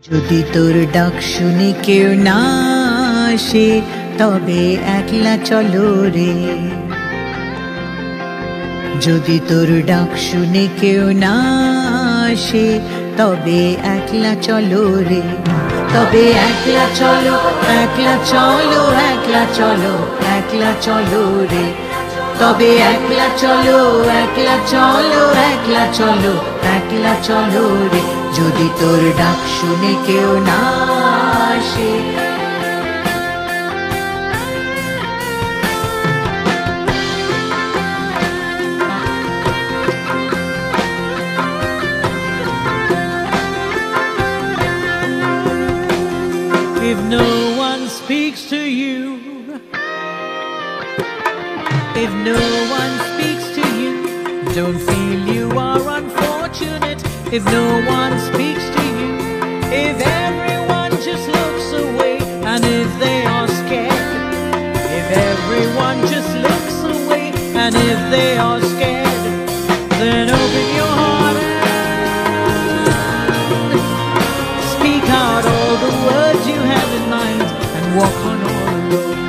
যদি তোর ডাক শুনে কেউ না আসে তবে একলা চলো রে। যদি তোর ডাক শুনে কেউ না আসে তবে একলা চলো রে। তবে একলা চলো, একলা চলো, একলা চলো, একলা চলো রে। তবে একলা চলো, একলা চলো, একলা চলো, একলা চলো রে। যদি তোর ডাক শুনে কেউ না আসে। If no one speaks to you, if no one speaks to you, don't feel you are unfortunate. If no one speaks to you, if everyone just looks away, and if they are scared, if everyone just looks away, and if they are scared, then open your heart and speak out all the words you have in mind and walk on all alone.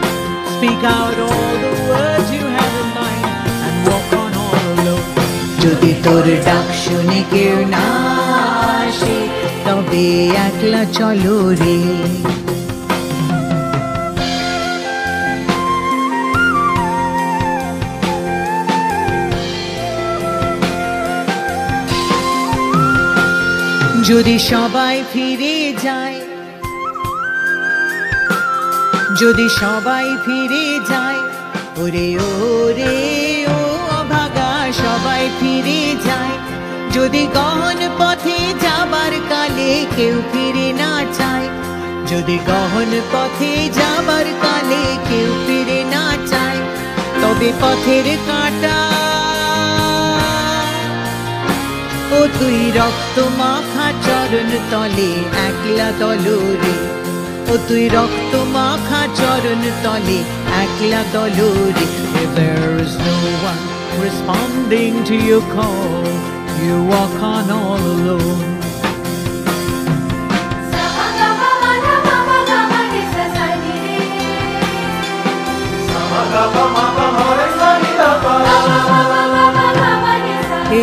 Speak out all the words you have in mind and walk on all alone. যদি তোর ডাক শুনে কেউ না আসে তবে একলা চলো রে। যদি সবাই ফিরে যায়, যদি সবাই ফিরে যায়, ওরে ওরে ও অভাগা সবাই ফিরে যায়। যদি গহন পথে যাবার কালে কেউ ফিরে না চায়, যদি গহন পথে যাবার কালে কেউ ফিরে না চায়, তবে পথের কাঁটা ও তুই রক্ত মাখা চরণ তলে একলা দলরে। ও তুই রক্ত মাখা চরণ তলে একলা দলরে। If there is no one responding to your call, you walk on all alone.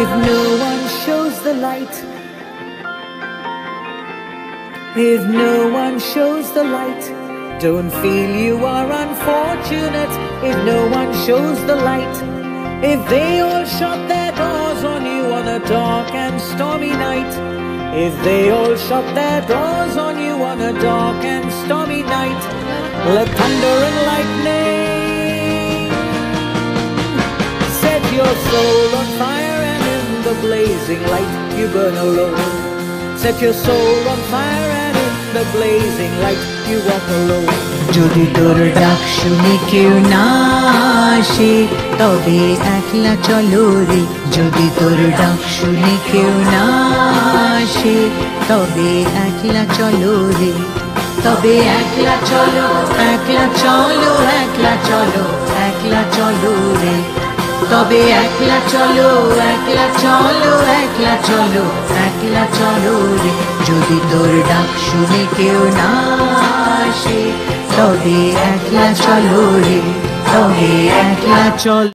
If no one shows the light, if no one shows the light, don't feel you are unfortunate. If no one shows the light, if they all shut their doors on you on a dark and stormy night, if they all shut their doors on you on a dark and stormy night, let thunder and lightning set your soul on fire, and in the blazing light you burn alone. Set your soul on fire, and in the blazing light you walk alone. যদি তোর ডাক শুনে কেউ না আসে তবে একলা চলো রে। যদি তোর ডাক শুনে কেউ না আসে তবে একলা চলো রে। তবে একলা চলো, একলা চলো, একলা চলো, একলা চলো রে। তবে একলা চলো, একলা চলো, একলা চলো, একলা চলো রে। যদি তোর ডাক শুনে কেউ না আসে তবে একলা চলো রে। তবে একলা চলো।